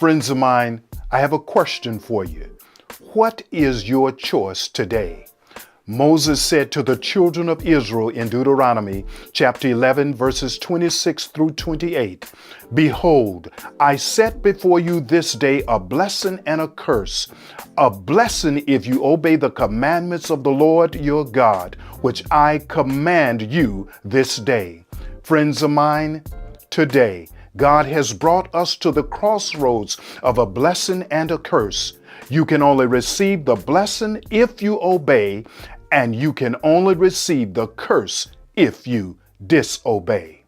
Friends of mine, I have a question for you. What is your choice today? Moses said to the children of Israel in Deuteronomy chapter 11, verses 26 through 28, "Behold, I set before you this day a blessing and a curse. A blessing if you obey the commandments of the Lord your God, which I command you this day." Friends of mine, today, God has brought us to the crossroads of a blessing and a curse. You can only receive the blessing if you obey, and you can only receive the curse if you disobey.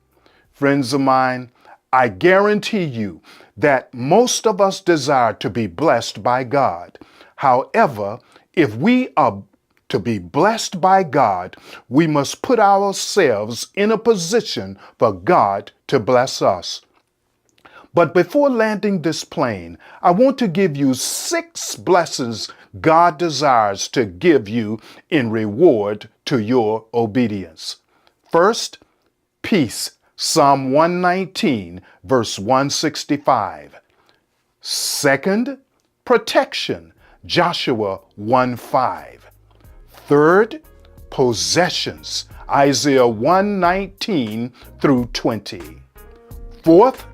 Friends of mine, I guarantee you that most of us desire to be blessed by God. However, if we are to be blessed by God, we must put ourselves in a position for God to bless us. But before landing this plane, I want to give you 6 blessings God desires to give you in reward to your obedience. First, peace, Psalm 119, verse 165. Second, protection, Joshua 1:5. Third, possessions, Isaiah 1:19 through 20. Fourth,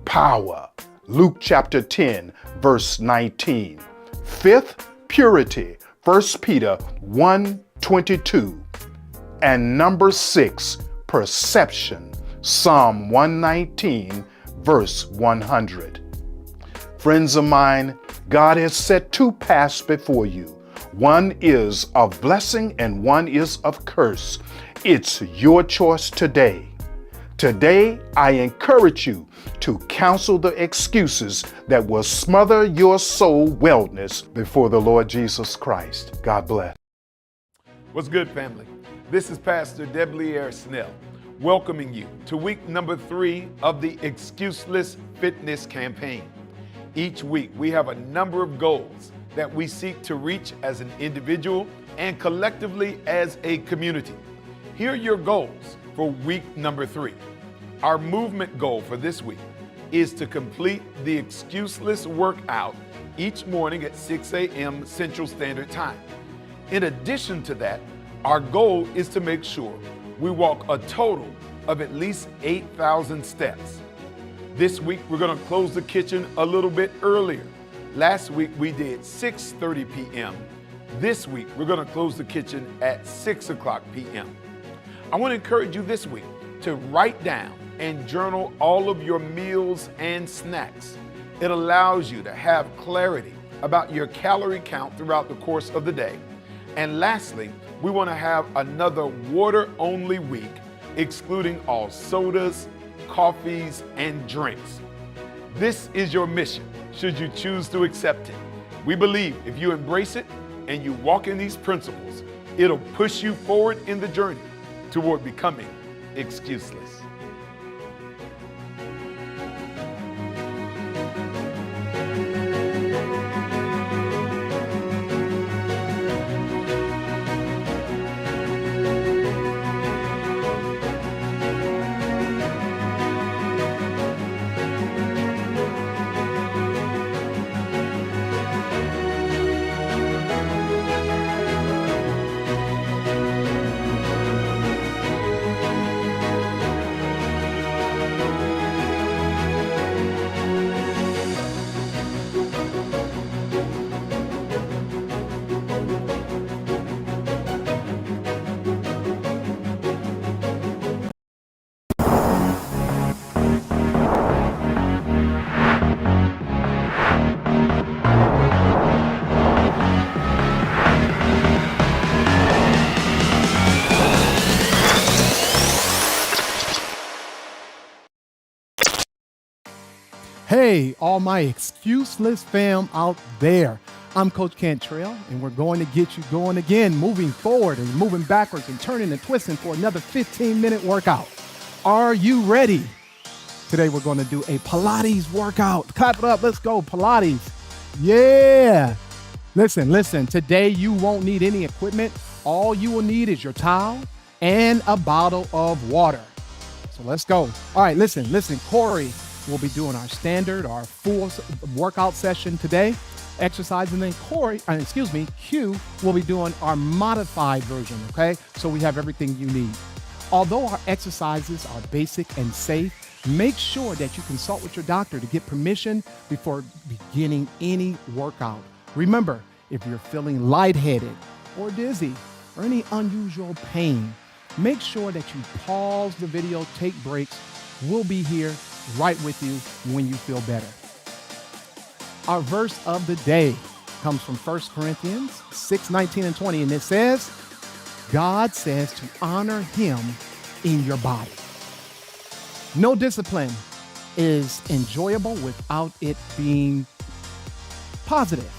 power, Luke chapter 10, verse 19. Fifth, purity, 1 Peter 1:22. And number 6, perception, Psalm 119, verse 100. Friends of mine, God has set 2 paths before you. One is of blessing and one is of curse. It's your choice today. Today, I encourage you to counsel the excuses that will smother your soul wellness before the Lord Jesus Christ. God bless. What's good, family? This is Pastor Deblier Snell, welcoming you to week number 3 of the Excuseless Fitness Campaign. Each week, we have a number of goals that we seek to reach as an individual and collectively as a community. Here are your goals for week number 3. Our movement goal for this week is to complete the Excuseless workout each morning at 6 a.m. Central Standard Time. In addition to that, our goal is to make sure we walk a total of at least 8,000 steps. This week, we're going to close the kitchen a little bit earlier. Last week, we did 6:30 p.m. This week, we're going to close the kitchen at 6 o'clock p.m. I want to encourage you this week to write down and journal all of your meals and snacks. It allows you to have clarity about your calorie count throughout the course of the day. And lastly, we want to have another water-only week, excluding all sodas, coffees, and drinks. This is your mission, should you choose to accept it. We believe if you embrace it and you walk in these principles, it'll push you forward in the journey toward becoming excuseless. Hey, all my excuseless fam out there. I'm Coach Cantrell, and we're going to get you going again, moving forward and moving backwards and turning and twisting for another 15-minute workout. Are you ready? Today, we're going to do a Pilates workout. Clap it up. Let's go, Pilates. Yeah. Listen. Today, you won't need any equipment. All you will need is your towel and a bottle of water. So let's go. All right, listen. Corey, will be doing our standard, our full workout session today, exercise, and then Q will be doing our modified version, okay? So we have everything you need. Although our exercises are basic and safe, make sure that you consult with your doctor to get permission before beginning any workout. Remember, if you're feeling lightheaded or dizzy or any unusual pain, make sure that you pause the video, take breaks. We'll be here right with you when you feel better. Our verse of the day comes from 1 Corinthians 6:19 and 20, and it says, God says to honor him in your body. No discipline is enjoyable without it being positive.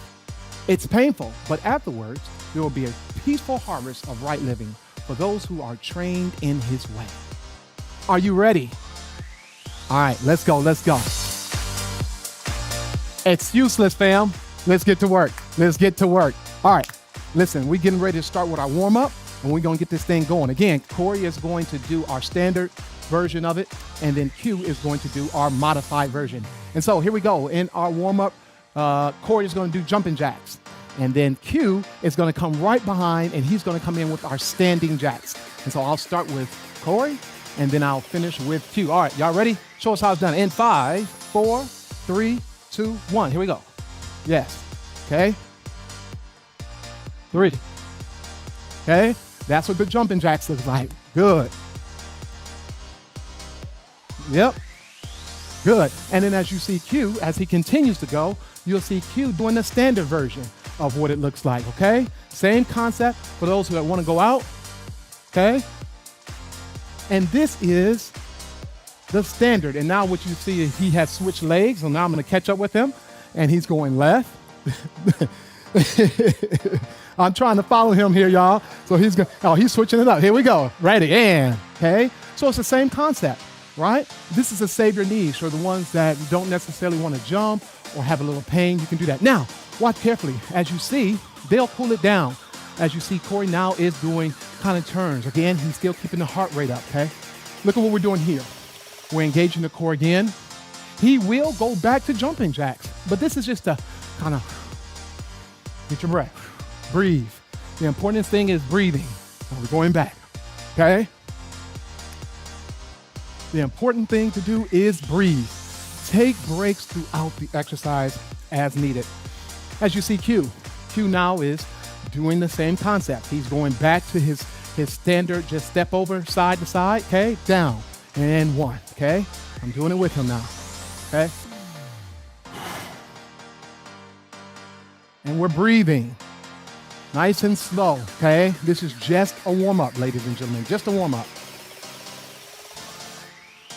It's painful, but afterwards, there will be a peaceful harvest of right living for those who are trained in his way. Are you ready? All right, let's go. Excuseless, fam. Let's get to work. All right, listen, we're getting ready to start with our warm-up, and we're going to get this thing going. Again, Corey is going to do our standard version of it, and then Q is going to do our modified version. And so here we go. In our warm-up, Corey is going to do jumping jacks, and then Q is going to come right behind, and he's going to come in with our standing jacks. And so I'll start with Corey, and then I'll finish with Q. All right, y'all ready? Show us how it's done. In 5, 4, 3, 2, 1. Here we go. Yes. Okay. 3. Okay. That's what the jumping jacks look like. Good. Yep. Good. And then as you see Q, as he continues to go, you'll see Q doing the standard version of what it looks like. Okay. Same concept for those who want to go out. Okay. And this is the standard. And now what you see is he has switched legs. So now I'm going to catch up with him, and he's going left. I'm trying to follow him here, y'all. So he's switching it up. Here we go. Ready. And okay. So it's the same concept, right? This is a save your knees for the ones that don't necessarily want to jump or have a little pain. You can do that. Now, watch carefully. As you see, they'll cool it down. As you see, Corey now is doing kind of turns. Again, he's still keeping the heart rate up, okay? Look at what we're doing here. We're engaging the core again. He will go back to jumping jacks, but this is just to kind of get your breath. Breathe. The important thing is breathing. So we're going back, okay? The important thing to do is breathe. Take breaks throughout the exercise as needed. As you see Q now is doing the same concept. He's going back to his standard, just step over side to side, okay? Down, and 1, okay? I'm doing it with him now, okay? And we're breathing nice and slow, okay? This is just a warm-up, ladies and gentlemen, just a warm-up.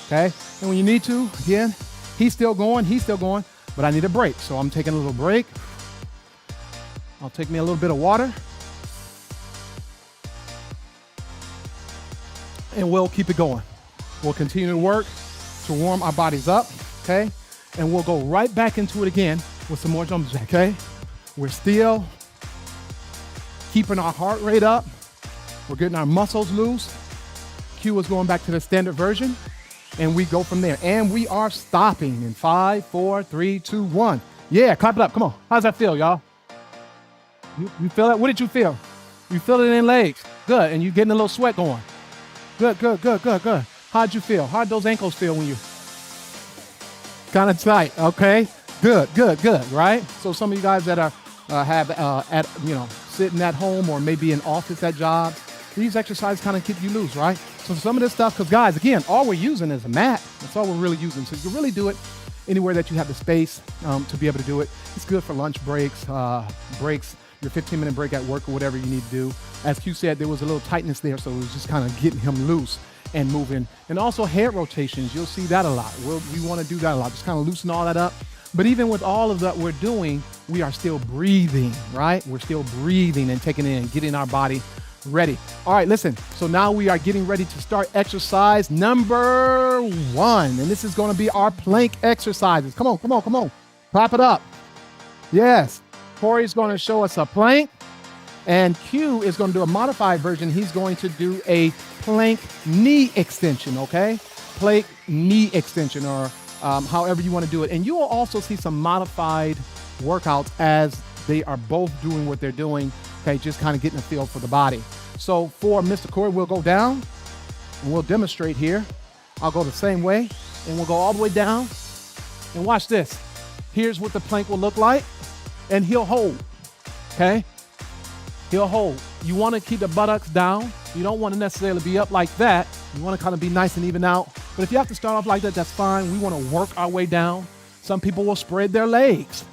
Okay? And when you need to, again, he's still going, but I need a break. So I'm taking a little break. I'll take me a little bit of water. And we'll keep it going. We'll continue to work to warm our bodies up, okay? And we'll go right back into it again with some more jump jacks, okay? We're still keeping our heart rate up. We're getting our muscles loose. Q is going back to the standard version. And we go from there. And we are stopping in 5, 4, 3, 2, 1. Yeah, clap it up. Come on. How's that feel, y'all? You feel it? What did you feel? You feel it in legs. Good. And you getting a little sweat going. Good. How'd you feel? How'd those ankles feel when you kind of tight? Okay. Good. Right? So some of you guys that are sitting at home or maybe in office at jobs, these exercises kind of keep you loose, right? So some of this stuff, because guys, again, all we're using is a mat. That's all we're really using. So you can really do it anywhere that you have the space to be able to do it. It's good for lunch breaks, your 15-minute break at work or whatever you need to do. As Q said, there was a little tightness there, so it was just kind of getting him loose and moving. And also head rotations, you'll see that a lot. We want to do that a lot, just kind of loosen all that up. But even with all of that we're doing, we are still breathing, right? We're still breathing and taking it in, getting our body ready. All right, listen. So now we are getting ready to start exercise number 1. And this is going to be our plank exercises. Come on. Clap it up. Yes. Corey's going to show us a plank. And Q is going to do a modified version. He's going to do a plank knee extension, okay? Plank knee extension or however you want to do it. And you will also see some modified workouts as they are both doing what they're doing, okay, just kind of getting a feel for the body. So for Mr. Corey, we'll go down and we'll demonstrate here. I'll go the same way and we'll go all the way down. And watch this. Here's what the plank will look like. And he'll hold, okay? He'll hold. You want to keep the buttocks down. You don't want to necessarily be up like that. You want to kind of be nice and even out. But if you have to start off like that, that's fine. We want to work our way down. Some people will spread their legs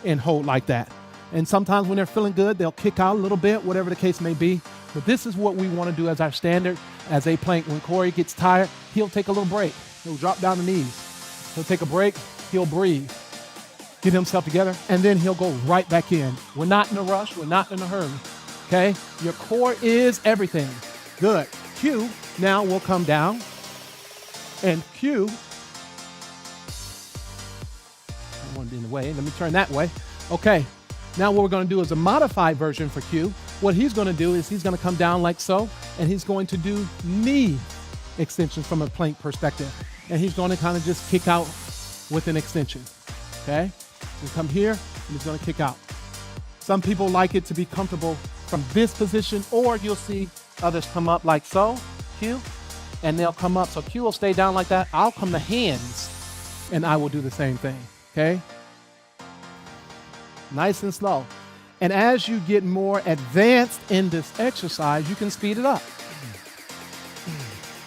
and hold like that. And sometimes when they're feeling good, they'll kick out a little bit, whatever the case may be. But this is what we want to do as our standard, as a plank. When Corey gets tired, he'll take a little break. He'll drop down the knees. He'll take a break. He'll breathe, get himself together, and then he'll go right back in. We're not in a rush. We're not in a hurry, okay? Your core is everything. Good. Q now will come down, and Q, I don't want to be in the way. Let me turn that way. Okay. Now what we're going to do is a modified version for Q. What he's going to do is he's going to come down like so, and he's going to do knee extensions from a plank perspective. And he's going to kind of just kick out with an extension, okay? So come here, and he's going to kick out. Some people like it to be comfortable from this position, or you'll see others come up like so, Q, and they'll come up. So Q will stay down like that. I'll come to hands, and I will do the same thing, okay? Nice and slow. And as you get more advanced in this exercise, you can speed it up.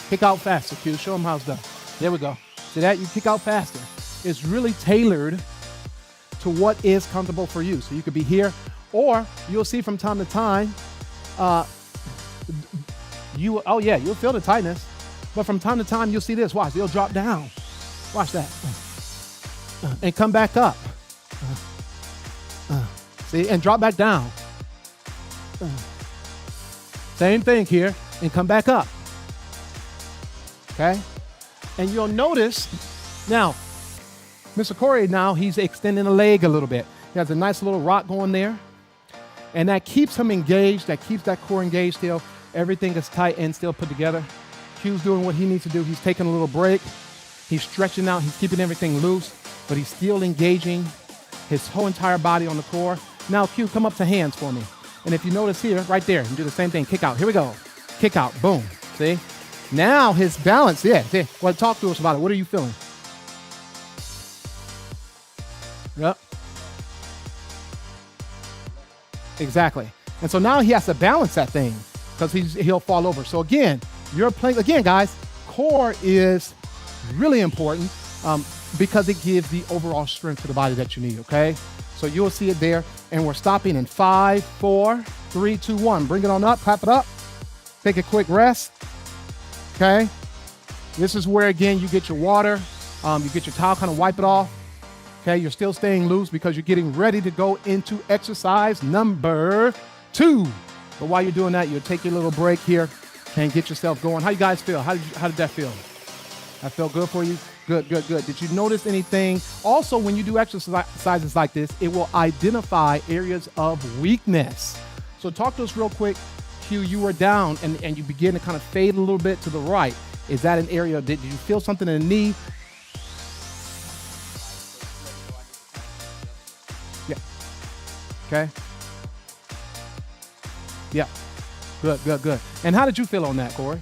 Kick out faster, Q. Show them how it's done. There we go. See that? You kick out faster. It's really tailored to what is comfortable for you. So you could be here, or you'll see from time to time, you'll feel the tightness, but from time to time, you'll see this. Watch, they'll drop down. Watch that. And come back up. See, and drop back down. Same thing here, and come back up. Okay? And you'll notice, now, Mr. Corey now, he's extending the leg a little bit. He has a nice little rock going there. And that keeps him engaged. That keeps that core engaged still. Everything is tight and still put together. Q's doing what he needs to do. He's taking a little break. He's stretching out. He's keeping everything loose. But he's still engaging his whole entire body on the core. Now, Q, come up to hands for me. And if you notice here, right there, and do the same thing. Kick out. Here we go. Kick out. Boom. See? Now his balance, yeah. See? Well, talk to us about it. What are you feeling? Yep. Exactly. And so now he has to balance that thing because he'll fall over. So again, you're playing, again, guys, core is really important because it gives the overall strength to the body that you need, okay? So you'll see it there. And we're stopping in 5, 4, 3, 2, 1. Bring it on up, clap it up. Take a quick rest, okay? This is where, again, you get your water. You get your towel, kind of wipe it off. Okay, you're still staying loose because you're getting ready to go into exercise number 2. But while you're doing that, you'll take your little break here and get yourself going. How you guys feel? How did that feel? That felt good for you? Good, good, good. Did you notice anything? Also, when you do exercises like this, it will identify areas of weakness. So talk to us real quick. Q, you were down and you begin to kind of fade a little bit to the right. Is that an area, did you feel something in the knee? Yeah. Okay. Yeah. Good, good, good. And how did you feel on that, Corey?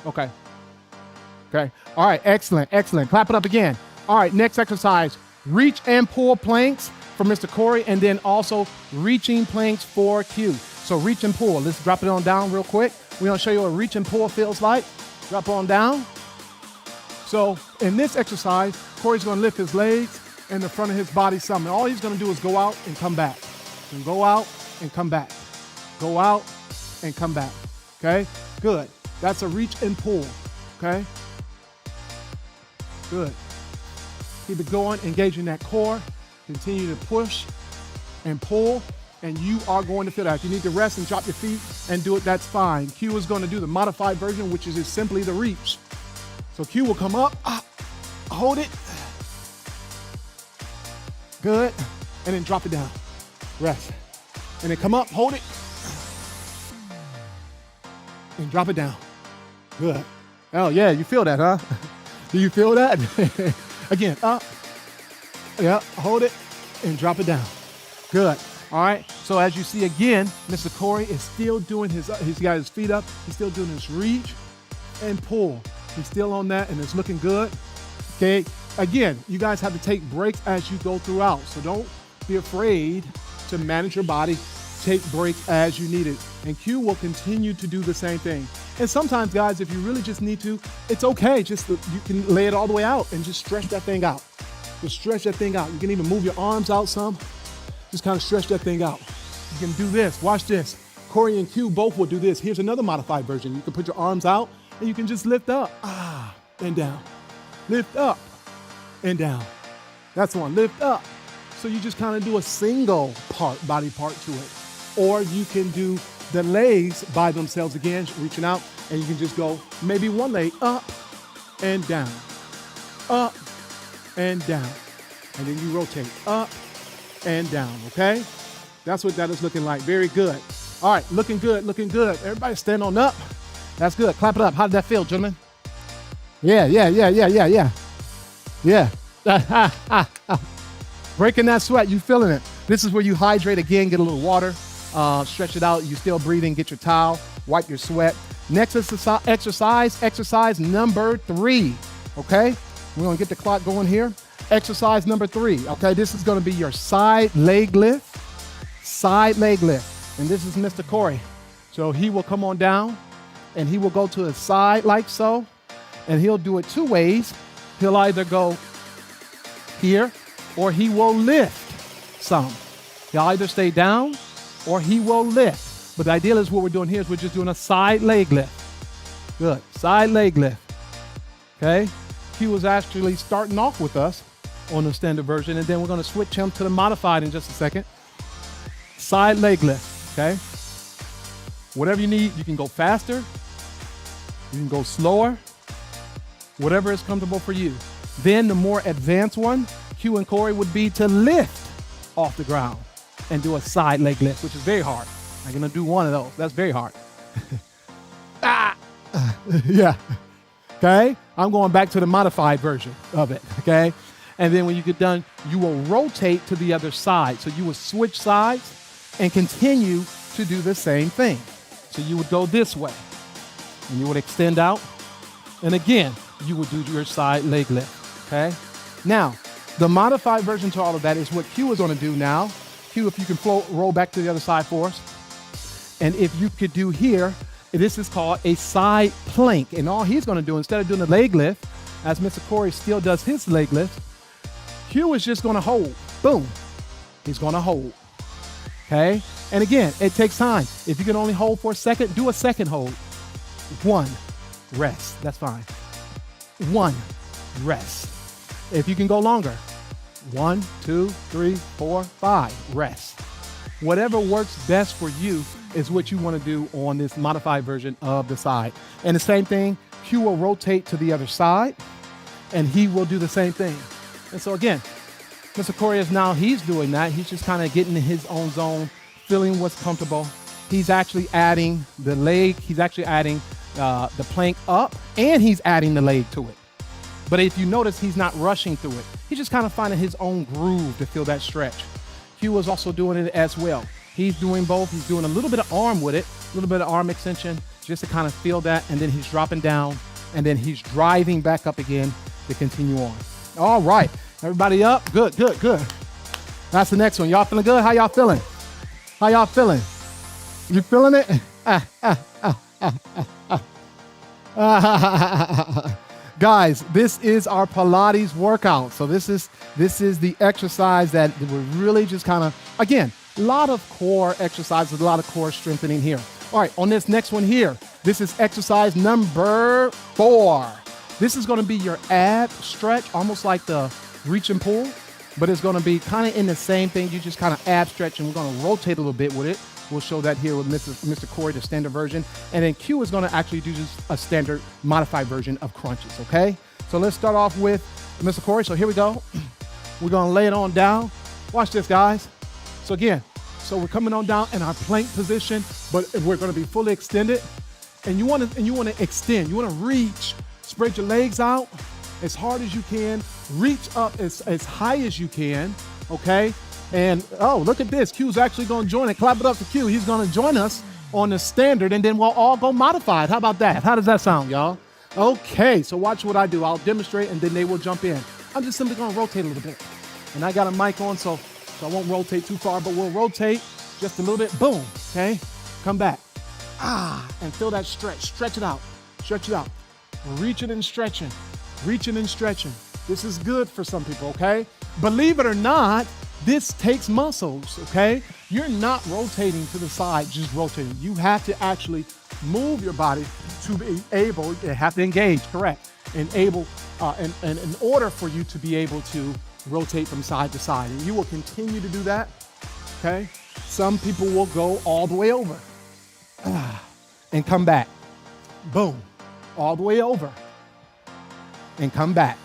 Okay. Okay. All right. Excellent. Excellent. Clap it up again. All right. Next exercise, reach and pull planks for Mr. Corey, and then also reaching planks for Q. So reach and pull. Let's drop it on down real quick. We're going to show you what reach and pull feels like. Drop on down. So in this exercise, Corey's going to lift his legs and the front of his body some. And all he's going to do is go out and come back. And go out and come back. Go out and come back. Okay? Good. That's a reach and pull. Okay? Good. Keep it going, engaging that core. Continue to push and pull, and you are going to feel that. If you need to rest and drop your feet and do it, that's fine. Q is going to do the modified version, which is just simply the reach. So Q will come up, hold it. Good. And then drop it down. Rest. And then come up, hold it. and drop it down. Good. Oh, yeah, you feel that, huh? Do you feel that? Again, up. Yeah, hold it and drop it down. Good. All right. So as you see again, Mr. Corey is still doing he's got his feet up. He's still doing his reach and pull. He's still on that and it's looking good. Okay. Again, you guys have to take breaks as you go throughout. So don't be afraid to manage your body. Take breaks as you need it. And Q will continue to do the same thing. And sometimes, guys, if you really just need to, it's okay. You can lay it all the way out and just stretch that thing out. Just stretch that thing out. You can even move your arms out some. Just kind of stretch that thing out. You can do this. Watch this. Corey and Q both will do this. Here's another modified version. You can put your arms out and you can just lift up, and down. Lift up and down. That's one. Lift up. So you just kind of do a single body part to it. Or you can do the legs by themselves again, reaching out, and you can just go maybe one leg up and down, up and down. And then you rotate up and down, okay? That's what that is looking like. Very good. All right, looking good, looking good. Everybody stand on up. That's good. Clap it up. How did that feel, gentlemen? Yeah. Breaking that sweat, you feeling it. This is where you hydrate again, get a little water, stretch it out. You still breathing, get your towel, wipe your sweat. Next exercise number 3, okay? We're gonna get the clock going here. Exercise number 3, okay? This is gonna be your side leg lift. And this is Mr. Corey. So he will come on down and he will go to his side like so, and he'll do it 2 ways. He'll either go here or he will lift some. He'll either stay down or he will lift. But the idea is what we're doing here is we're just doing a side leg lift. Good, side leg lift, okay? He was actually starting off with us on the standard version, and then we're gonna switch him to the modified in just a second. Side leg lift, okay? Whatever you need, you can go faster, you can go slower, whatever is comfortable for you. Then the more advanced one, Q and Corey, would be to lift off the ground and do a side leg lift, which is very hard. I'm gonna do one of those. That's very hard. Yeah. Okay? I'm going back to the modified version of it, okay? And then when you get done, you will rotate to the other side. So you will switch sides and continue to do the same thing. So you would go this way and you would extend out. And again, you would do your side leg lift, okay? Now, the modified version to all of that is what Q is gonna do now. Q, if you can roll back to the other side for us. And if you could do here, this is called a side plank. And all he's gonna do, instead of doing the leg lift, as Mr. Corey still does his leg lift, Q is just gonna hold, boom. He's gonna hold, okay? And again, it takes time. If you can only hold for a second, do a second hold. 1, rest, that's fine. 1, rest. If you can go longer, 1, 2, 3, 4, 5, rest. Whatever works best for you is what you want to do on this modified version of the side. And the same thing, Q will rotate to the other side and he will do the same thing. And so again, Mr. Corey he's doing that. He's just kind of getting in his own zone, feeling what's comfortable. He's actually adding the leg, he's actually adding the plank up, and he's adding the leg to it. But if you notice, he's not rushing through it. He's just kind of finding his own groove to feel that stretch. Q is also doing it as well. He's doing both. He's doing a little bit of arm with it, a little bit of arm extension, just to kind of feel that, and then he's dropping down, and then he's driving back up again to continue on. All right, everybody up? Good. That's the next one. Y'all feeling good? How y'all feeling? How y'all feeling? You feeling it? Guys, this is our Pilates workout. So this is the exercise that we're really just kind of, again, a lot of core exercises, a lot of core strengthening here. All right, on this next one here, this is exercise number 4. This is gonna be your ab stretch, almost like the reach and pull, but it's gonna be kind of in the same thing. You just kind of ab stretch, and we're gonna rotate a little bit with it. We'll show that here with Mr. Corey, the standard version. And then Q is gonna actually do just a standard modified version of crunches, okay? So let's start off with Mr. Corey. So here we go. We're gonna lay it on down. Watch this, guys. So again, we're coming on down in our plank position, but we're gonna be fully extended. And you want to extend. You want to reach. Spread your legs out as hard as you can. Reach up as high as you can, okay? And, oh, look at this. Q's actually going to join it. Clap it up for Q. He's going to join us on the standard, and then we'll all go modified. How about that? How does that sound, y'all? Okay, so watch what I do. I'll demonstrate, and then they will jump in. I'm just simply going to rotate a little bit. And I got a mic on, so I won't rotate too far, but we'll rotate just a little bit. Boom, okay? Come back. And feel that stretch. Stretch it out. Stretch it out. Reaching and stretching. Reaching and stretching. This is good for some people, okay? Believe it or not, this takes muscles, okay? You're not rotating to the side, just rotating. You have to actually move your body to be able, you have to engage, correct, and able, and in order for you to be able to rotate from side to side. And you will continue to do that, okay? Some people will go all the way over and come back. Boom, all the way over and come back.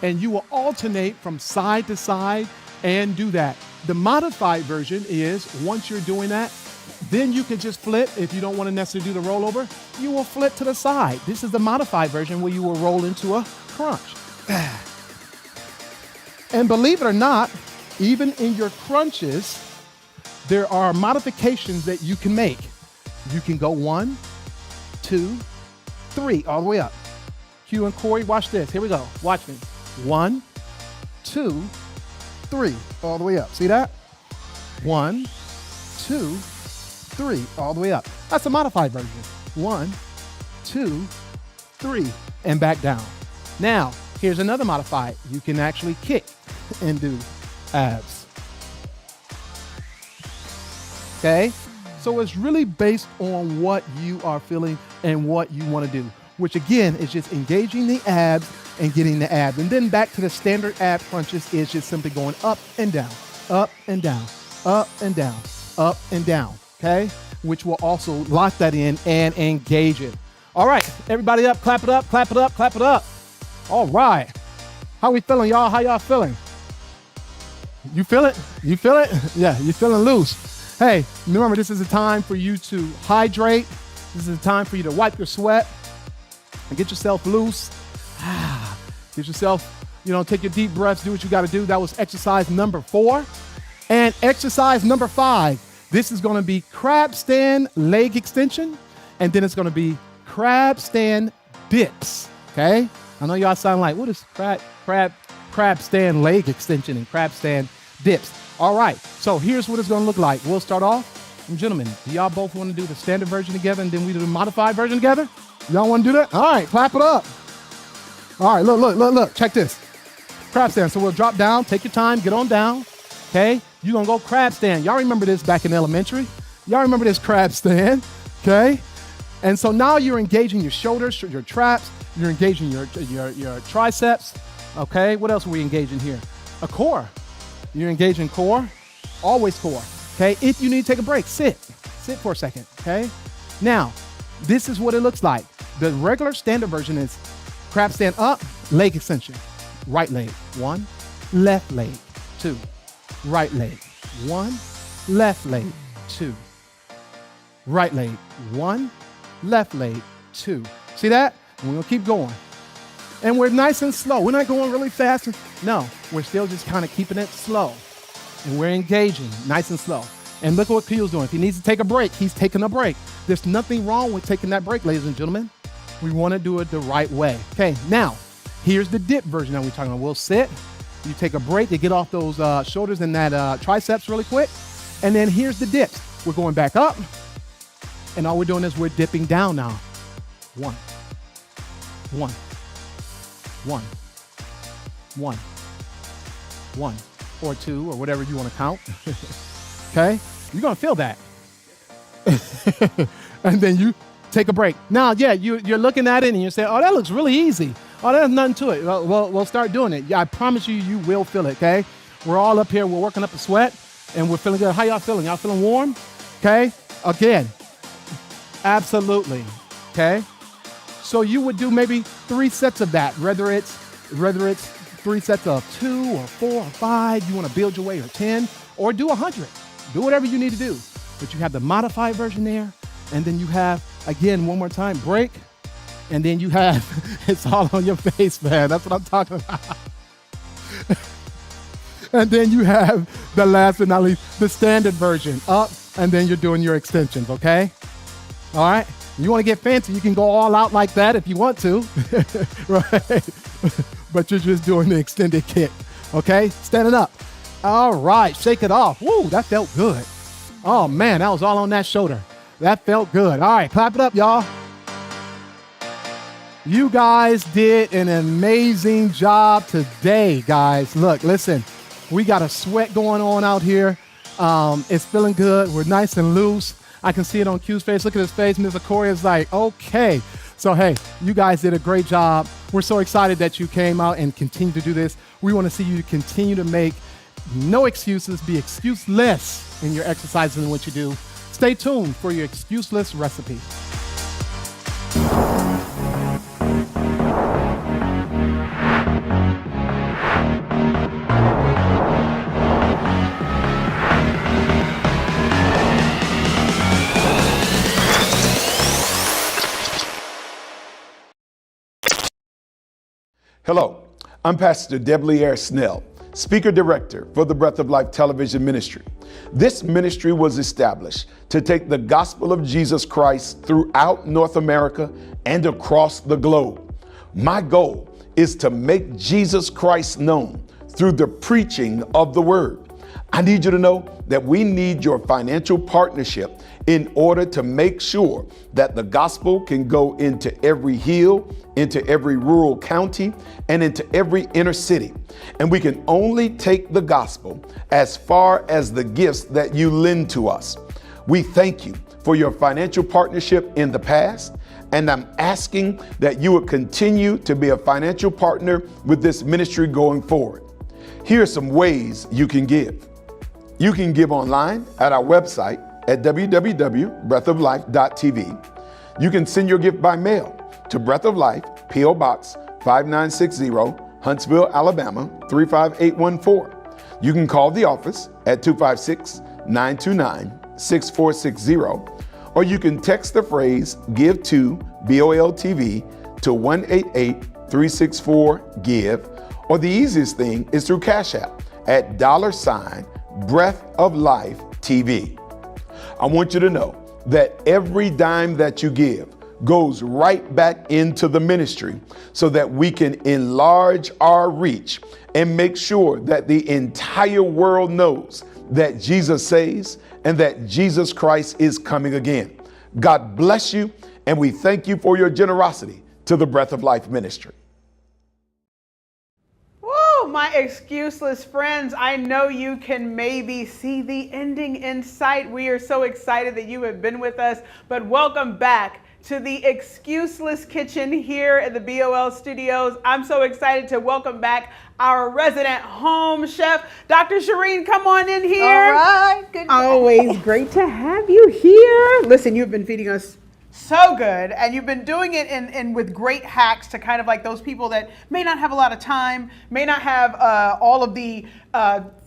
And you will alternate from side to side and do that. The modified version is, once you're doing that, then you can just flip. If you don't want to necessarily do the rollover, you will flip to the side. This is the modified version where you will roll into a crunch. And believe it or not, even in your crunches, there are modifications that you can make. You can go 1, 2, 3, all the way up. Q and Corey, watch this. Here we go. Watch me. 1, 2, 3, all the way up. See that? 1, 2, 3, all the way up. That's a modified version. 1, 2, 3, and back down. Now, here's another modified. You can actually kick and do abs. Okay? So it's really based on what you are feeling and what you want to do, which again is just engaging the abs and getting the abs. And then back to the standard ab crunches is just simply going up and down, up and down, up and down, up and down, okay? Which will also lock that in and engage it. All right, everybody up, clap it up, clap it up, clap it up. All right. How we feeling, y'all? How y'all feeling? You feel it? You feel it? Yeah, you're feeling loose. Hey, remember, this is a time for you to hydrate. This is a time for you to wipe your sweat and get yourself loose. Get yourself, take your deep breaths, do what you got to do. That was exercise number 4. And exercise number 5, this is going to be crab stand leg extension, and then it's going to be crab stand dips, okay? I know y'all sound like, what is crab stand leg extension and crab stand dips? All right, so here's what it's going to look like. We'll start off. Gentlemen, do y'all both want to do the standard version together and then we do the modified version together? Y'all want to do that? All right, clap it up. All right, look. Check this. Crab stand. So we'll drop down. Take your time. Get on down. Okay? You're going to go crab stand. Y'all remember this back in elementary? Y'all remember this crab stand? Okay? And so now you're engaging your shoulders, your traps. You're engaging your triceps. Okay? What else are we engaging here? A core. You're engaging core. Always core. Okay? If you need to take a break, sit. Sit for a second. Okay? Now, this is what it looks like. The regular standard version is crab stand up, leg extension. Right leg, 1, left leg, 2. Right leg, 1, left leg, 2. Right leg, 1, left leg, 2. See that? And we're gonna keep going. And we're nice and slow. We're not going really fast. No, we're still just kind of keeping it slow. And we're engaging, nice and slow. And look at what Keel's doing. If he needs to take a break, he's taking a break. There's nothing wrong with taking that break, ladies and gentlemen. We want to do it the right way. Okay, now, here's the dip version that we're talking about. We'll sit, you take a break to get off those shoulders and that triceps really quick. And then here's the dips. We're going back up, and all we're doing is we're dipping down now. 1, 1, 1, 1, 1, or 2, or whatever you want to count. Okay? You're going to feel that. And then you take a break. Now, yeah, you're looking at it and you say, oh, that looks really easy. Oh, there's nothing to it. Well, we'll start doing it. Yeah, I promise you, you will feel it, okay? We're all up here. We're working up a sweat, and we're feeling good. How y'all feeling? Y'all feeling warm? Okay? Again, absolutely, okay? So you would do maybe 3 sets of that, whether it's 3 sets of 2 or 4 or 5. You want to build your way, or 10, or do 100. Do whatever you need to do. But you have the modified version there, and then you have Again, one more time, break. And then you have, it's all on your face, man. That's what I'm talking about. And then you have the last but not least, the standard version, up, and then you're doing your extensions, okay? All right? You want to get fancy, you can go all out like that if you want to, right? But you're just doing the extended kick, okay? Standing up. All right, shake it off. Woo, that felt good. Oh, man, that was all on that shoulder. That felt good. All right, clap it up, y'all. You guys did an amazing job today, guys. Look, listen, we got a sweat going on out here. It's feeling good. We're nice and loose. I can see it on Q's face. Look at his face. Mr. Corey is like, okay. So, hey, you guys did a great job. We're so excited that you came out and continue to do this. We want to see you continue to make no excuses, be excuseless in your exercises and what you do. Stay tuned for your excuseless recipe. Hello, I'm Pastor Devotional Snell, Speaker Director for the Breath of Life Television Ministry. This ministry was established to take the gospel of Jesus Christ throughout North America and across the globe. My goal is to make Jesus Christ known through the preaching of the word. I need you to know that we need your financial partnership in order to make sure that the gospel can go into every hill, into every rural county, and into every inner city. And we can only take the gospel as far as the gifts that you lend to us. We thank you for your financial partnership in the past, and I'm asking that you would continue to be a financial partner with this ministry going forward. Here are some ways you can give. You can give online at our website at www.breathoflife.tv. You can send your gift by mail to Breath of Life, P.O. Box 5960, Huntsville, Alabama 35814. You can call the office at 256-929-6460, or you can text the phrase "Give to BOLTV" to 188-364-GIVE, or the easiest thing is through Cash App at $Breath of Life TV. I want you to know that every dime that you give goes right back into the ministry so that we can enlarge our reach and make sure that the entire world knows that Jesus saves and that Jesus Christ is coming again. God bless you, and we thank you for your generosity to the Breath of Life ministry. My excuseless friends, I know you can maybe see the ending in sight. We are so excited that you have been with us, but welcome back to the Excuseless Kitchen here at the BOL Studios. I'm so excited to welcome back our resident home chef, Dr. Shireen. Come on in here. All right. Good. Always great to have you here. Listen, you've been feeding us so good, and you've been doing it in with great hacks to kind of like those people that may not have a lot of time, may not have all of the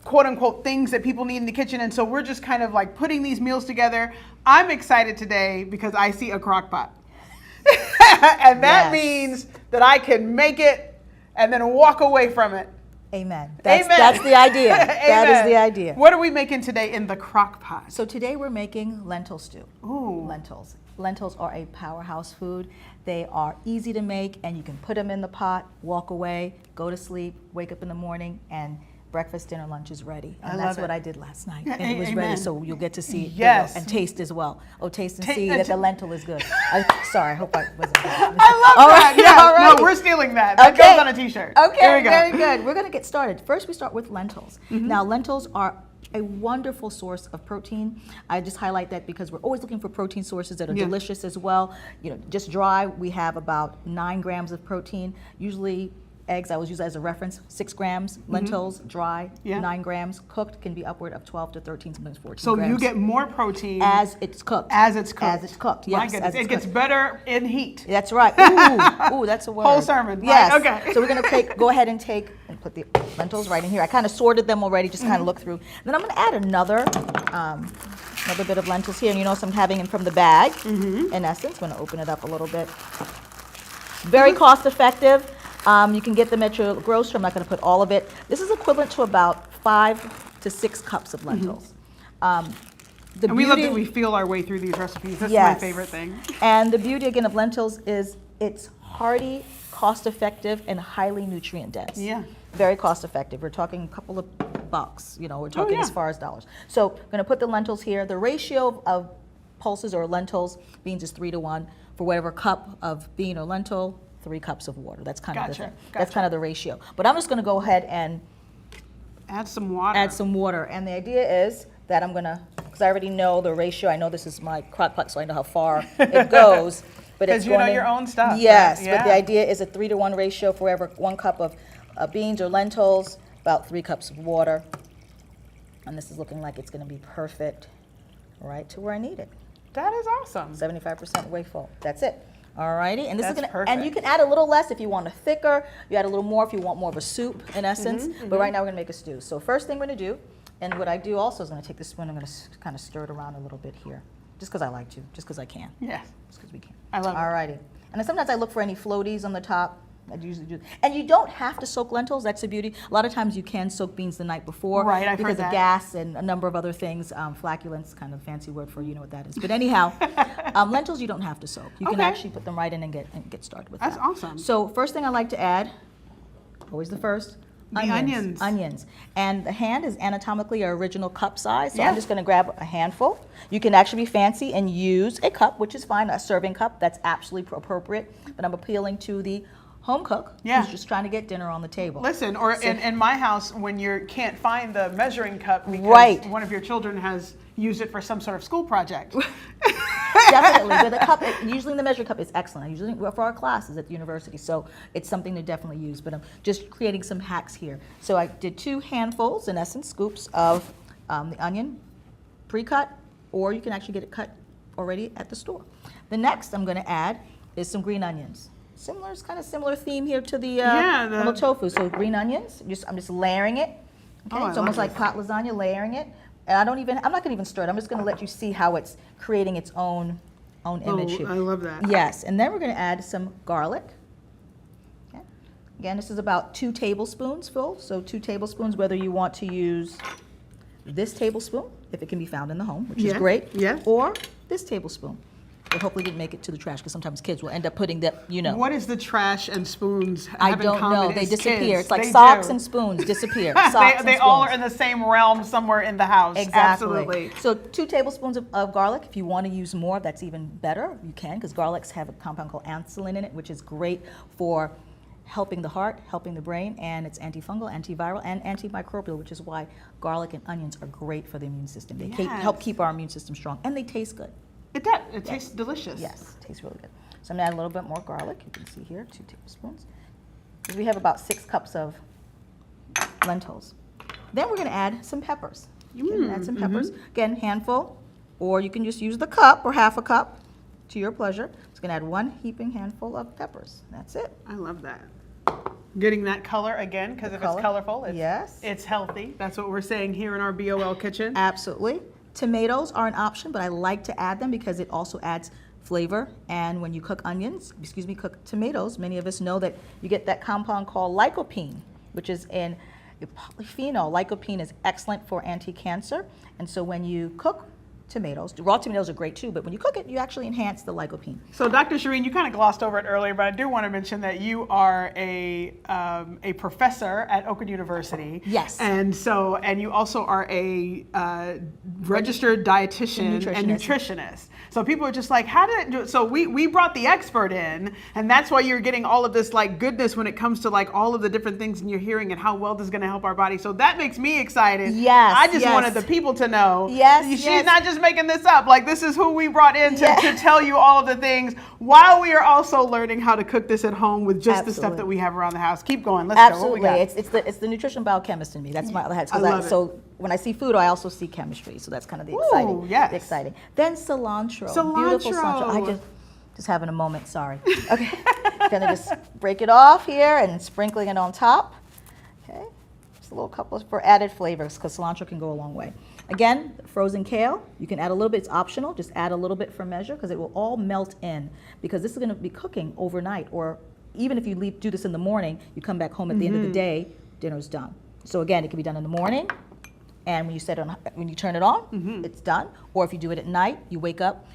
quote unquote things that people need in the kitchen, and so we're just kind of like putting these meals together. I'm excited today because I see a crock pot. And that means that I can make it and then walk away from it. Amen. Amen. That's the idea. That is the idea. What are we making today in the crock pot? So today we're making lentil stew. Ooh. Lentils. Lentils are a powerhouse food. They are easy to make, and you can put them in the pot, walk away, go to sleep, wake up in the morning, and breakfast, dinner, lunch is ready. And that's what I did last night. And it was ready, so you'll get to see it and taste as well. Oh, taste and see that the lentil is good. Sorry, I hope I wasn't bad. I love that. Right, Yeah, all right. No, we're stealing that. That Okay. goes on a t-shirt. Okay, There we go. very good. We're going to get started. First, we start with lentils. Now, lentils are a wonderful source of protein. I just highlight that because we're always looking for protein sources that are delicious as well. You know, just dry, we have about 9 grams of protein. Usually eggs, I always use that as a reference, 6 grams. Lentils, dry, 9 grams. Cooked can be upward of 12 to 13, sometimes 14 So grams. you get more protein as it's cooked. as it's cooked. As it's cooked, My yes. goodness, as it's it gets cooked. better in heat. That's right. Ooh, that's a word. Whole sermon, right? Yes. Okay. So we're going to go ahead and put the lentils right in here. I kind of sorted them already, just kind of look through. Then I'm going to add another Another bit of lentils here, and you notice I'm having it from the bag. In essence, I'm going to open it up a little bit. Very cost effective. You can get them at your grocery. I'm not going to put all of it. This is equivalent to about 5 to 6 cups of lentils. And we love that we feel our way through these recipes. That's my favorite thing. And the beauty, again, of lentils is it's hearty, cost-effective, and highly nutrient-dense. Yeah. Very cost-effective. We're talking a couple of bucks. You know, we're talking as far as dollars. So I'm going to put the lentils here. The ratio of pulses or lentils, beans is 3 to 1. For whatever cup of bean or lentil, 3 cups of water. That's kind of the thing. That's kind of the ratio. But I'm just going to go ahead and add some water. And the idea is that I'm going to, because I already know the ratio. I know this is my crock pot, so I know how far it goes. Because you know your own stuff. Yes, right? But the idea is a 3 to 1 ratio for every 1 cup of beans or lentils, about 3 cups of water. And this is looking like it's going to be perfect, right to where I need it. That is awesome. 75% way full. That's it. Alrighty, and this is perfect. And you can add a little less if you want a thicker. You add a little more if you want more of a soup, in essence. But right now we're going to make a stew. So first thing we're going to do, and what I do also is I'm going to take this spoon. I'm going to kind of stir it around a little bit here, just because I like to, just because I can. Yes. Just because we can. I love it. Alrighty, and then sometimes I look for any floaties on the top. I usually do. And you don't have to soak lentils. That's the beauty. A lot of times you can soak beans the night before. Right, I've because heard of that. gas and a number of other things. Flaculence, kind of fancy word for you know what that is. But anyhow, lentils you don't have to soak. You can actually put them right in and get started with that. That's awesome. So first thing I like to add, always the first, onions. Onions. And the hand is anatomically our original cup size. So I'm just going to grab a handful. You can actually be fancy and use a cup, which is fine, a serving cup. That's absolutely appropriate. But I'm appealing to the home cook who's just trying to get dinner on the table. Listen, or in my house, when you can't find the measuring cup because one of your children has used it for some sort of school project. Definitely, but the cup, usually the measuring cup is excellent. I usually for our classes at the university, so it's something to definitely use. But I'm just creating some hacks here. So I did 2 handfuls, in essence, scoops of the onion, pre-cut, or you can actually get it cut already at the store. The next I'm going to add is some green onions. Similar, it's kind of similar theme here to the little tofu. So green onions, I'm just layering it. Okay, it's almost like pot lasagna, layering it. And I'm not going to even stir it. I'm just going to let you see how it's creating its own image here. I love that. Yes, and then we're going to add some garlic. Okay. Again, this is about 2 tablespoons full. So 2 tablespoons, whether you want to use this tablespoon, if it can be found in the home, which is great, or this tablespoon. It hopefully didn't make it to the trash because sometimes kids will end up putting that, you know. What is the trash and spoons have I in don't common know. They as disappear. kids? It's like They socks do. and spoons disappear. They all are in the same realm somewhere in the house. Exactly. Absolutely. So 2 tablespoons of garlic. If you want to use more, that's even better. You can, because garlics have a compound called insulin in it, which is great for helping the heart, helping the brain, and it's antifungal, antiviral, and antimicrobial, which is why garlic and onions are great for the immune system. They help keep our immune system strong, and they taste good. It does. It tastes delicious. Yes, it tastes really good. So I'm going to add a little bit more garlic. You can see here, 2 tablespoons. Because we have about 6 cups of lentils. Then we're going to add some peppers. Add some peppers. Again, handful, or you can just use the cup or half a cup to your pleasure. Just going to add 1 heaping handful of peppers. That's it. I love that. Getting that color again, because if it's colorful, it's healthy. That's what we're saying here in our BOL kitchen. Absolutely. Tomatoes are an option, but I like to add them because it also adds flavor. And when you cook cook tomatoes, many of us know that you get that compound called lycopene, which is in a polyphenol. Lycopene is excellent for anti-cancer. And so when you cook tomatoes, raw tomatoes are great too, but when you cook it, you actually enhance the lycopene. So Dr. Shireen, you kind of glossed over it earlier, but I do want to mention that you are a professor at Oakwood University. Yes. And you also are a registered dietitian and nutritionist. So people are just like, how did it do it? So we brought the expert in, and that's why you're getting all of this like goodness when it comes to like all of the different things and you're hearing and how well this is going to help our body. So that makes me excited. Yes. I just wanted the people to know. Yes. She's not just making this up. Like, this is who we brought in to tell you all of the things while we are also learning how to cook this at home with just the stuff that we have around the house. Keep going. Let's go. What we got? It's the nutrition biochemist in me. That's my other head. I love it. So when I see food, I also see chemistry. So that's kind of the exciting. Then cilantro. Beautiful cilantro. I just having a moment. Sorry. Okay. Gonna just break it off here and sprinkling it on top. Okay. just a little couple for added flavors, because cilantro can go a long way. Again, frozen kale, you can add a little bit, it's optional, just add a little bit for measure, because it will all melt in, because this is gonna be cooking overnight, or even if you do this in the morning, you come back home at the end of the day, dinner's done. So again, it can be done in the morning, and when you turn it on, it's done. Or if you do it at night, you wake up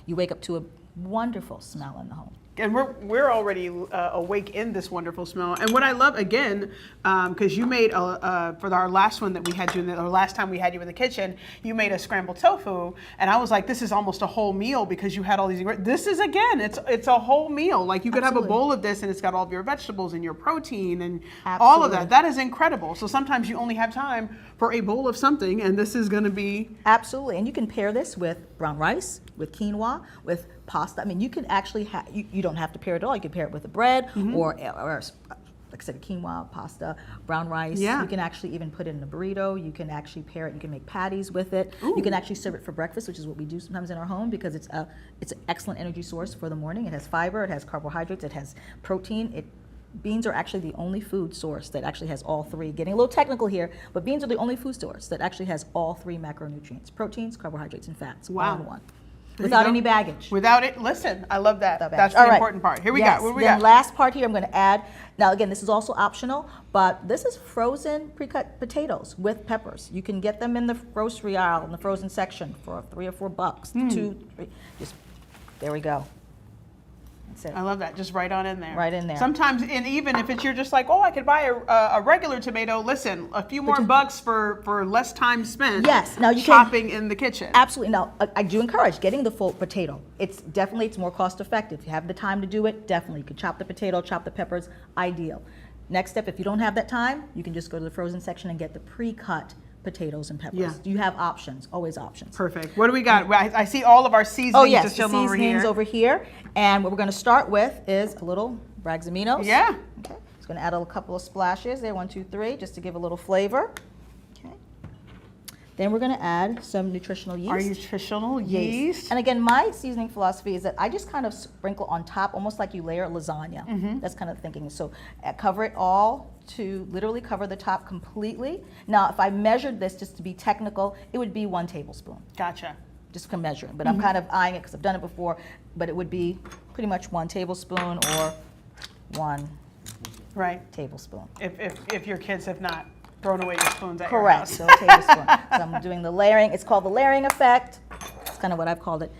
to a wonderful smell in the home. And we're already awake in this wonderful smell. And what I love, again, because you made for our last one that we had you or last time we had you in the kitchen, you made a scrambled tofu, and I was like, this is almost a whole meal because you had all these. This is again, it's a whole meal. Like you could have a bowl of this, and it's got all of your vegetables and your protein and all of that. That is incredible. So sometimes you only have time for a bowl of something, and this is going to be absolutely. And you can pair this with brown rice, with quinoa, with pasta. I mean, you can actually you don't have to pair it all. You can pair it with the bread or like I said, quinoa, pasta, brown rice. Yeah. You can actually even put it in a burrito. You can actually pair it. You can make patties with it. Ooh. You can actually serve it for breakfast, which is what we do sometimes in our home, because it's an excellent energy source for the morning. It has fiber, it has carbohydrates, it has protein. Beans are actually the only food source that actually has all three. Getting a little technical here, but beans are the only food source that actually has all three macronutrients: proteins, carbohydrates, and fats. Wow. All in one. Without any baggage. Without it, listen, I love that. That's the important part. Here we go. What do we got? Last part here, I'm going to add. Now, again, this is also optional, but this is frozen pre-cut potatoes with peppers. You can get them in the grocery aisle in the frozen section for $3 or $4. 2, 3. Just there we go. I love that. Just right on in there. Right in there. Sometimes, and even if you're just like, oh, I could buy a regular tomato. Listen, a few more bucks for less time spent. Yes. Now you chopping in the kitchen. Absolutely. Now I do encourage getting the full potato. It's more cost effective. If you have the time to do it, definitely you can chop the potato, chop the peppers. Ideal. Next step, if you don't have that time, you can just go to the frozen section and get the pre-cut potatoes and peppers. Yeah. You have options, always options. Perfect. What do we got? I see all of our seasonings. Oh yes, just the seasonings over here. And what we're going to start with is a little Braggs-Aminos. Yeah. Okay. Just going to add a couple of splashes there, 1, 2, 3, just to give a little flavor. Okay. Then we're going to add some nutritional yeast. Our nutritional yeast. And again, my seasoning philosophy is that I just kind of sprinkle on top, almost like you layer lasagna. That's kind of thinking. So cover it all to literally cover the top completely. Now, if I measured this just to be technical, it would be 1 tablespoon. Gotcha. Just from measuring, but I'm kind of eyeing it because I've done it before, but it would be pretty much 1 tablespoon or 1 tablespoon. If your kids have not thrown away your spoons at Correct, your house. so tablespoon. So I'm doing the layering. It's called the layering effect. It's kind of what I've called it.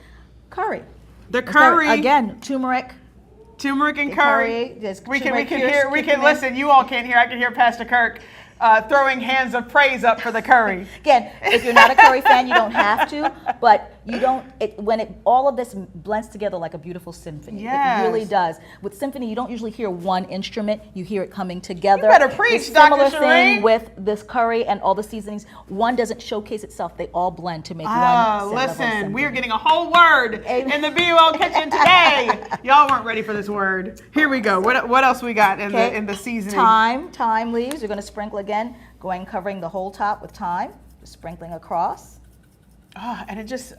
Curry. The curry. Again, turmeric. Turmeric and curry. We can hear. listen. You all can't hear. I can hear Pastor Kirk throwing hands of praise up for the curry. Again, if you're not a curry fan, you don't have to, but you don't. All of this blends together like a beautiful symphony. Yes. It really does. With symphony, you don't usually hear one instrument. You hear it coming together. You better preach, Dr. Shereen. Similar thing with this curry and all the seasonings. One doesn't showcase itself. They all blend to make one. Listen, we are getting a whole word in the BUL kitchen today. Y'all weren't ready for this word. Here we go. What else we got in the seasoning? Thyme leaves. You're going to sprinkle again, covering the whole top with thyme, just sprinkling across. And it just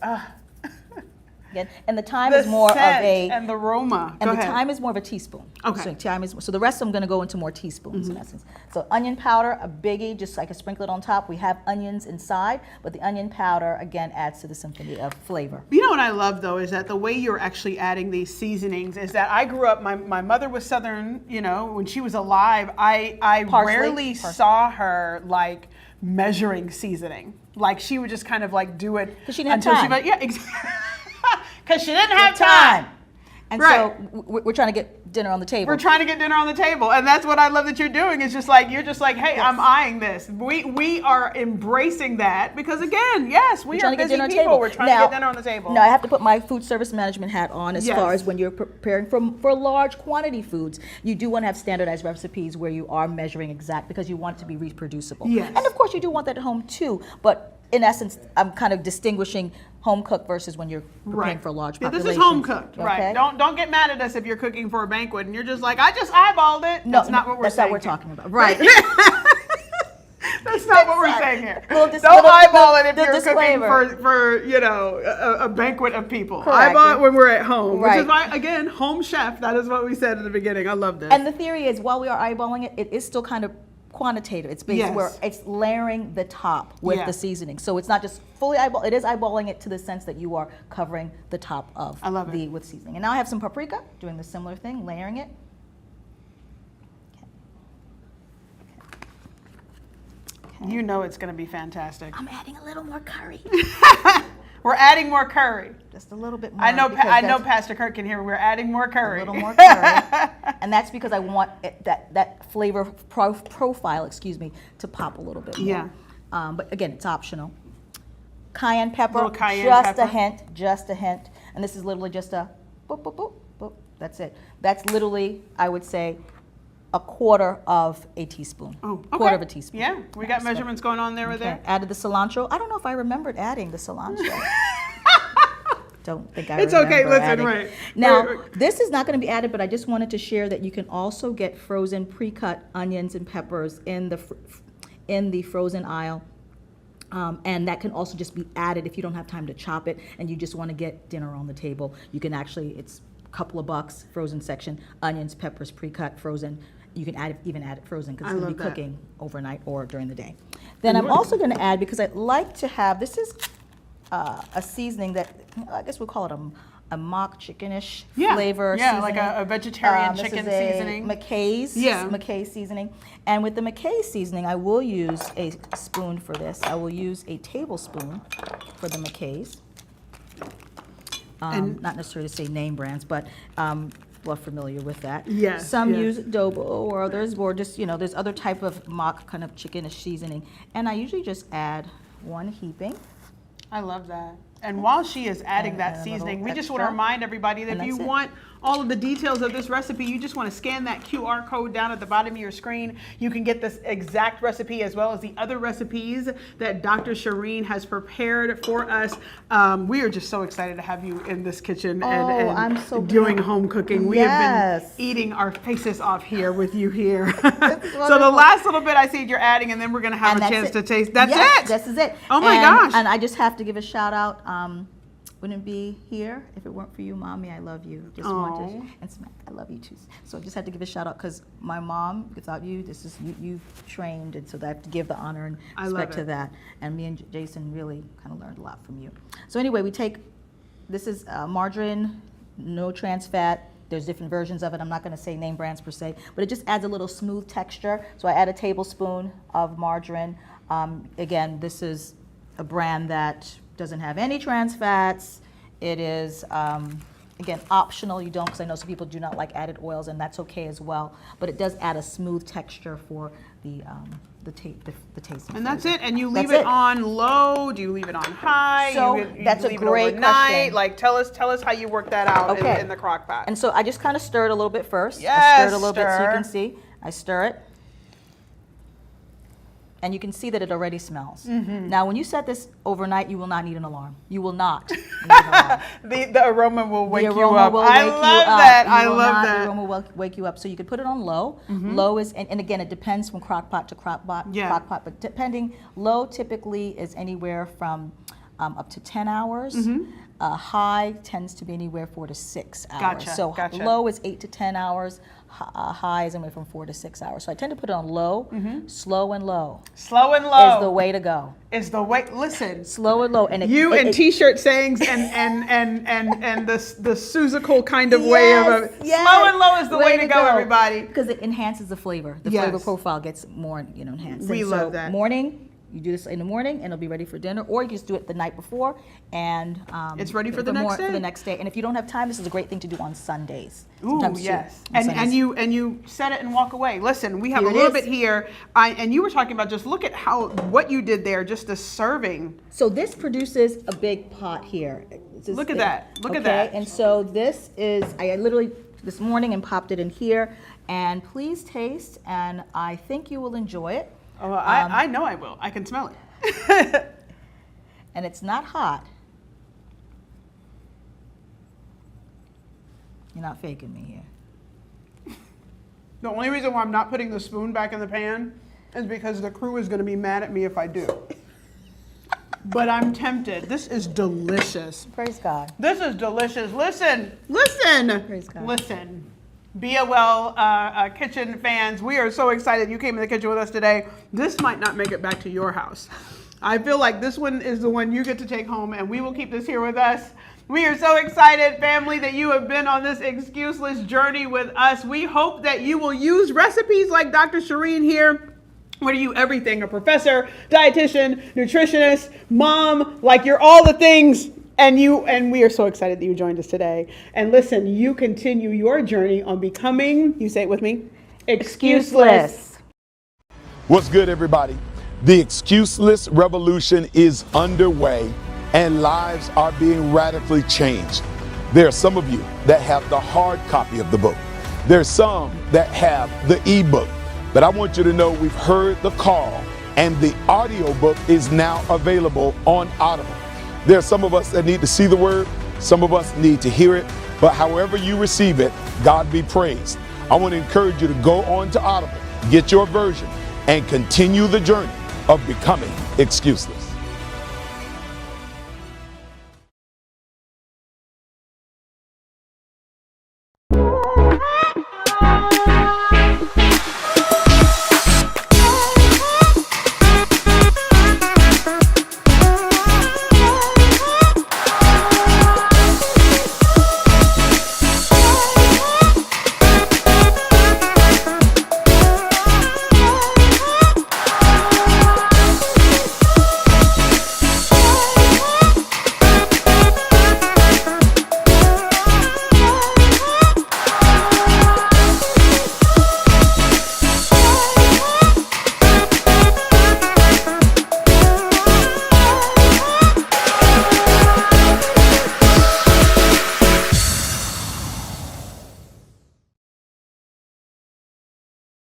Again, and the thyme is more of a and the aroma. And the thyme is more of a teaspoon. Okay. So the rest I'm going to go into more teaspoons in essence. So onion powder, a biggie, just like a sprinkle it on top. We have onions inside, but the onion powder again adds to the symphony of flavor. You know what I love though is that the way you're actually adding these seasonings is that I grew up. My mother was Southern. You know, when she was alive, I rarely saw her like measuring seasoning. Like she would just kind of like do it because she didn't have time. Exactly. Because she didn't have time. And so we're trying to get dinner on the table. We're trying to get dinner on the table. And that's what I love that you're doing. It's just like, you're just like, hey, yes. I'm eyeing this. We are embracing that because again, yes, we are busy people. We're trying to get dinner on the table. Now I have to put my food service management hat on as far as when you're preparing for large quantity foods. You do want to have standardized recipes where you are measuring exact because you want it to be reproducible. Yes. And of course you do want that at home too, but in essence, I'm kind of distinguishing home cooked versus when you're preparing for a large population. This is home cooked, right? Don't get mad at us if you're cooking for a banquet and you're just like, I just eyeballed it. No, that's not what we're saying. That's not what we're talking about, right? That's not what we're saying here. Don't eyeball it if you're cooking for a banquet of people. Correct. Eyeball it when we're at home, right. Which is why, again, home chef. That is what we said in the beginning. I love this. And the theory is, while we are eyeballing it, it is still kind of quantitative. It's basically where it's layering the top with Yeah. the seasoning. So it's not just fully eyeball. It is eyeballing it to the sense that you are covering the top of I love it. with seasoning. And now I have some paprika, doing the similar thing, layering it. You know it's going to be fantastic. I'm adding a little more curry. We're adding more curry. Just a little bit more. I know because Pastor Kirk can hear. We're adding more curry. a little more curry. And that's because I want that flavor profile, excuse me, to pop a little bit more. Yeah. But again, it's optional. Cayenne pepper, Little cayenne just pepper. a hint, just a hint. And this is literally just a boop, boop, boop, boop. That's it. That's literally, I would say, a quarter of a teaspoon. Oh, okay. Quarter of a teaspoon. Yeah, we got measurements going on there with Okay. there. Added the cilantro. I don't know if I remembered adding the cilantro. Don't think I It's remember okay, listen, adding. right. Now, Right. this is not going to be added, but I just wanted to share that you can also get frozen pre-cut onions and peppers in the frozen aisle. And that can also just be added if you don't have time to chop it and you just want to get dinner on the table. You can actually, it's a couple of bucks, frozen section, onions, peppers, pre-cut, frozen. You can even add it frozen because it's going to be love that. cooking overnight or during the day. Then I'm also going to add, because I like to have, this is a seasoning that, I guess we'll call it a mock chickenish flavor Yeah, seasoning. like a vegetarian This chicken is a seasoning. McKay's, Yeah. McKay's seasoning. And with the McKay's seasoning, I will use a spoon for this. I will use a tablespoon for the McKay's. Not necessarily to say name brands, but we're familiar with that. Yes, Some yes. use adobo or others, or just, there's other type of mock kind of chickenish seasoning. And I usually just add one heaping. I love that. And while she is adding And that a little seasoning, we just want to extra. remind everybody that And if you that's it. want all of the details of this recipe, you just want to scan that QR code down at the bottom of your screen. You can get this exact recipe as well as the other recipes that Dr. Shireen has prepared for us. We are just so excited to have you in this kitchen and I'm so doing glad. home cooking. We have Yes. been eating our faces off here with you here. So the wonderful. last little bit I see you're adding, and then we're going to have And a that's chance it. to taste. That's Yes, it. This is it. Oh my And- gosh. And I just have to give a shout out. Wouldn't be here if it weren't for you, Mommy. I love you. Just wanted to, and Smack, I love you too. So I just had to give a shout out because my mom, without you, this is you trained, and so I have to give the honor and I love respect to it. that. And me and Jason really kind of learned a lot from you. So anyway, we take, this is margarine, no trans fat. There's different versions of it. I'm not going to say name brands per se, but it just adds a little smooth texture. So I add a tablespoon of margarine. Again, this is a brand that doesn't have any trans fats. It is, again, optional. You don't, because I know some people do not like added oils, and that's okay as well. But it does add a smooth texture for the taste. And that's it. And you leave That's it on low. Do you leave it on high? So, you that's a leave it great overnight? question. Like tell us how you work that out Okay. in the crock pot. And so I just kind of stir it a little bit first. I Yes, stir it a little bit so you stir. can see. I stir it. And you can see that it already smells. Mm-hmm. Now, when you set this overnight, you will not need an alarm. You will not need an alarm. The aroma will wake The you aroma up. will I wake you love up. that. You I will love not- that. The aroma will wake you up. So you could put it on low. Low is, and again, it depends from crock pot to crock pot. Yeah. Crock pot, but depending, low typically is anywhere from up to 10 hours. High tends to be anywhere 4 to 6 hours. Gotcha, So gotcha. low is 8 to 10 hours. High is anywhere from 4 to 6 hours. So I tend to put it on low. Slow and low Slow and low is the way to go. Is the way. Listen. Slow and low, and You and t-shirt sayings and the Susical kind of way of slow and low is the way to go, everybody. Because it enhances the flavor. The Yes. flavor profile gets more, enhanced. We And love so that. Morning, you do this in the morning, and it'll be ready for dinner, or you just do it the night before, and It's ready for the next day. For the next day. And if you don't have time, this is a great thing to do on Sundays. Ooh, Sometimes too, yes. on And Sundays. you set it and walk away. Listen, we have Here a it little is. bit here. And you were talking about just look at what you did there, just the serving. So this produces a big pot here. It's Look at big. that. Look at Okay, that. And so this is, I literally this morning and popped it in here. And please taste, and I think you will enjoy it. Oh, I know I will. I can smell it. And it's not hot. You're not faking me here. The only reason why I'm not putting the spoon back in the pan is because the crew is going to be mad at me if I do. But I'm tempted. This is delicious. Praise God. This is delicious. Listen. Listen. Praise God. Listen. Be a Well kitchen fans, we are so excited you came in the kitchen with us today. This might not make it back to your house. I feel like this one is the one you get to take home, and we will keep this here with us. We are so excited, family, that you have been on this excuseless journey with us. We hope that you will use recipes like Dr. Shireen here. What are you? Everything. A professor, dietitian, nutritionist, mom, like you're all the things. And we are so excited that you joined us today. And listen, you continue your journey on becoming, you say it with me, excuseless. What's good, everybody? The excuseless revolution is underway and lives are being radically changed. There are some of you that have the hard copy of the book. There's some that have the ebook. But I want you to know we've heard the call and the audiobook is now available on Audible. There are some of us that need to see the word, some of us need to hear it, but however you receive it, God be praised. I want to encourage you to go on to Audible, get your version, and continue the journey of becoming excuseless.